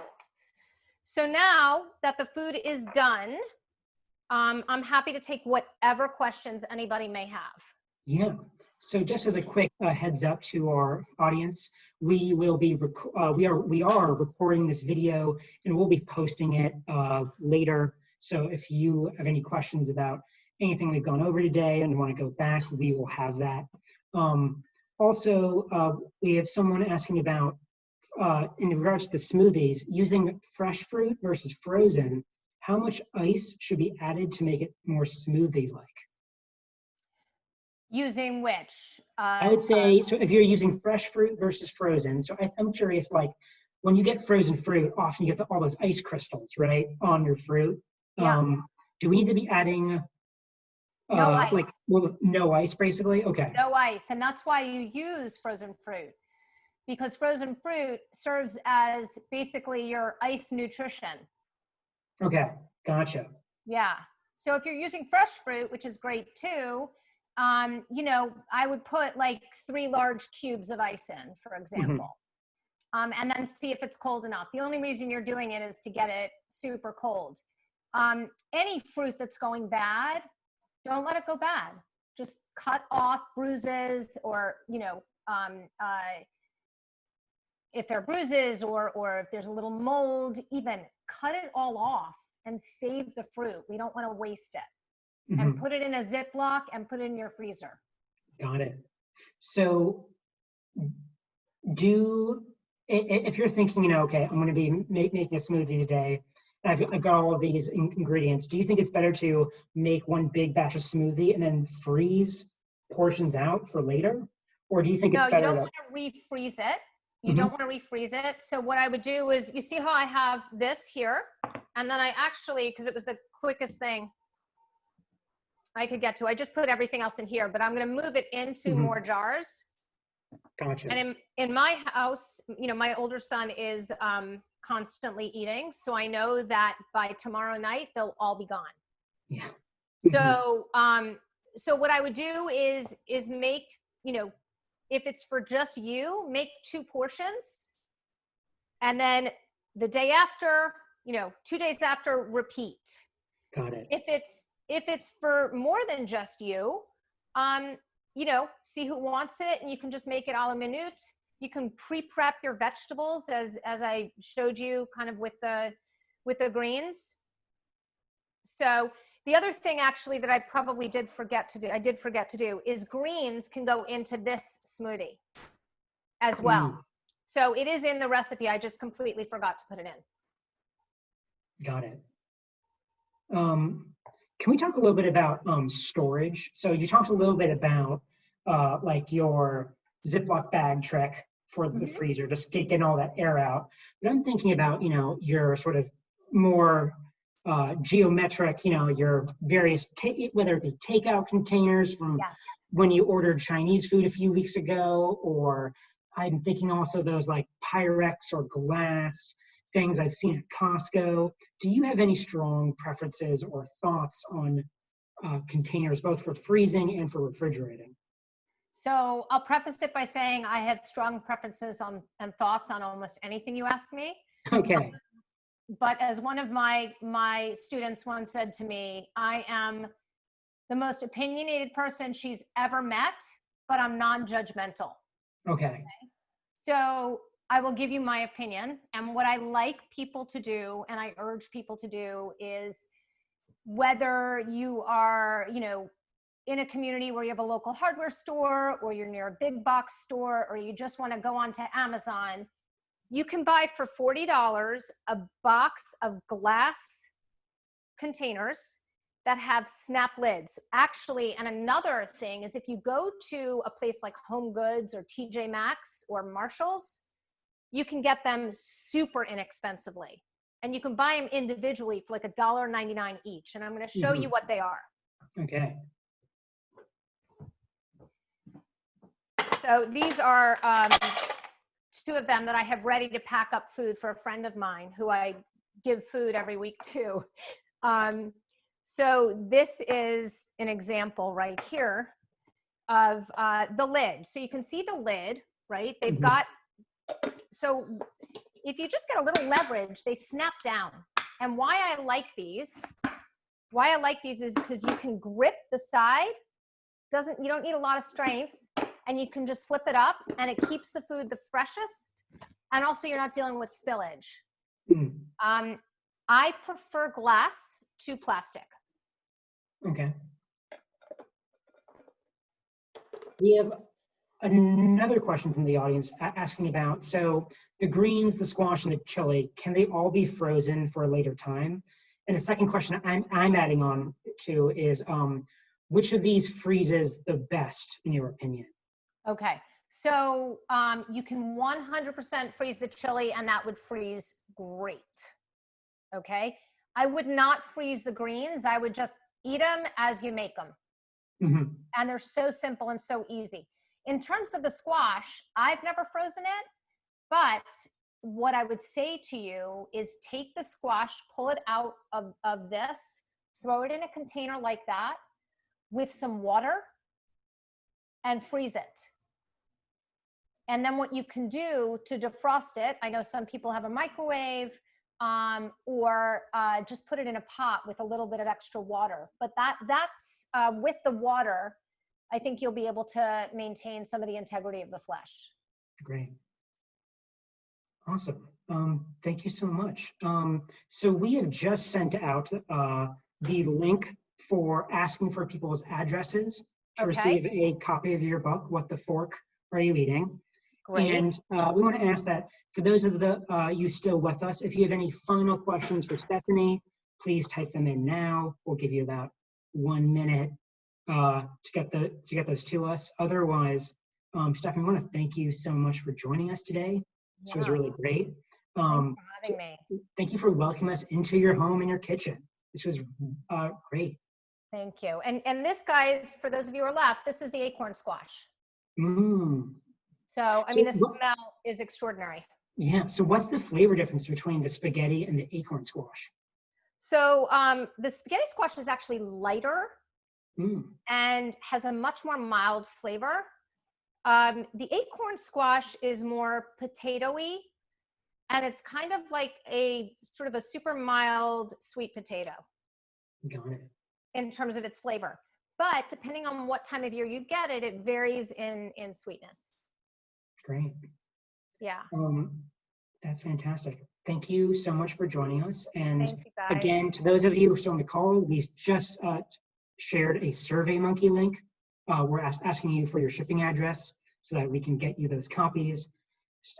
So now that the food is done, I'm happy to take whatever questions anybody may have. Yeah. So just as a quick heads up to our audience, we will be we are recording this video and we'll be posting it later. So if you have any questions about anything we've gone over today and want to go back, we will have that. Also, we have someone asking about in regards to the smoothies, using fresh fruit versus frozen, how much ice should be added to make it more smoothie-like? Using which? I would say, so if you're using fresh fruit versus frozen, so I'm curious, like when you get frozen fruit, often you get all those ice crystals, right, on your fruit. Yeah. Do we need to be adding no ice. like, well, no ice, basically? Okay. No ice, and that's why you use frozen fruit, because frozen fruit serves as basically your ice nutrition. Okay, gotcha. Yeah. So if you're using fresh fruit, which is great too, you know, I would put like 3 large cubes of ice in, for example, and then see if it's cold enough. The only reason you're doing it is to get it super cold. Any fruit that's going bad, don't let it go bad. Just cut off bruises, or, you know, if there are bruises or if there's a little mold, even cut it all off and save the fruit. We don't want to waste it. And put it in a Ziploc and put it in your freezer. Got it. So if you're thinking, you know, okay, I'm going to be making a smoothie today, and I've got all of these ingredients, do you think it's better to make one big batch of smoothie and then freeze portions out for later? Or do you think it's better? No, you don't want to refreeze it. You don't want to refreeze it. So what I would do is, you see how I have this here? And then I actually, because it was the quickest thing I could get to, I just put everything else in here, but I'm going to move it into more jars. Gotcha. And in my house, you know, my older son is constantly eating. So I know that by tomorrow night, they'll all be gone. Yeah. So, so what I would do is make, you know, if it's for just you, make 2 portions. And then the day after, you know, 2 days after, repeat. Got it. If it's for more than just you, you know, see who wants it, and you can just make it a la minute. You can pre-prep your vegetables as I showed you, kind of with the greens. So the other thing actually that I probably did forget to do is greens can go into this smoothie as well. So it is in the recipe. I just completely forgot to put it in. Got it. Can we talk a little bit about storage? So you talked a little bit about like your Ziploc bag trick for the freezer, just getting all that air out. But I'm thinking about, you know, your sort of more geometric, you know, your various, whether it be takeout containers from when you ordered Chinese food a few weeks ago, or I'm thinking also those like Pyrex or glass things I've seen at Costco. Do you have any strong preferences or thoughts on containers, both for freezing and for refrigerating? So I'll preface it by saying I have strong preferences on and thoughts on almost anything you ask me. Okay. But as one of my students once said to me, I am the most opinionated person she's ever met, but I'm non-judgmental. Okay. So I will give you my opinion. And what I like people to do, and I urge people to do, is whether you are, you know, in a community where you have a local hardware store, or you're near a big box store, or you just want to go onto Amazon, you can buy for $40 a box of glass containers that have snap lids. Actually, and another thing is, if you go to a place like Home Goods or TJ Maxx or Marshall's, you can get them super inexpensively. And you can buy them individually for like $1.99 each. And I'm going to show you what they are. Okay. So these are two of them that I have ready to pack up food for a friend of mine who I give food every week to. So this is an example right here of the lid. So you can see the lid, right? They've got, so if you just get a little leverage, they snap down. And why I like these is because you can grip the side. You don't need a lot of strength, and you can just flip it up and it keeps the food the freshest. And also you're not dealing with spillage. I prefer glass to plastic. Okay. We have another question from the audience asking about, so the greens, the squash, and the chili, can they all be frozen for a later time? And the second question I'm adding on to is, which of these freezes the best in your opinion? Okay, so you can 100% freeze the chili and that would freeze great. Okay, I would not freeze the greens. I would just eat them as you make them. And they're so simple and so easy. In terms of the squash, I've never frozen it, but what I would say to you is take the squash, pull it out of this, throw it in a container like that with some water and freeze it. And then what you can do to defrost it, I know some people have a microwave, or just put it in a pot with a little bit of extra water. But that's with the water, I think you'll be able to maintain some of the integrity of the flesh. Great. Awesome. Thank you so much. So we have just sent out the link for asking for people's addresses to receive a copy of your book, What the Fork Are You Eating? Great. And we want to ask that for those of you still with us, if you have any final questions for Stefanie, please type them in now. We'll give you about 1 minute to get those to us. Otherwise, Stefanie, I want to thank you so much for joining us today. This was really great. Thanks for having me. Thank you for welcoming us into your home and your kitchen. This was great. Thank you. And this, guys, for those of you who are left, this is the Acorn Squash. So, I mean, the smell is extraordinary. Yeah. So what's the flavor difference between the spaghetti and the acorn squash? So the spaghetti squash is actually lighter and has a much more mild flavor. The acorn squash is more potato-y, and it's kind of like a sort of a super mild sweet potato. Got it. In terms of its flavor. But depending on what time of year you get it, it varies in sweetness. Great. Yeah. That's fantastic. Thank you so much for joining us. And thank you, guys. Again, to those of you who are still on the call, we just shared a SurveyMonkey link. We're asking you for your shipping address so that we can get you those copies.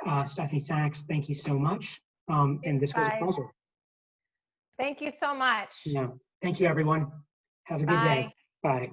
Stefanie Sacks, thank you so much. And this was a pleasure. Thank you so much. Yeah. Thank you, everyone. Have a good day. Bye.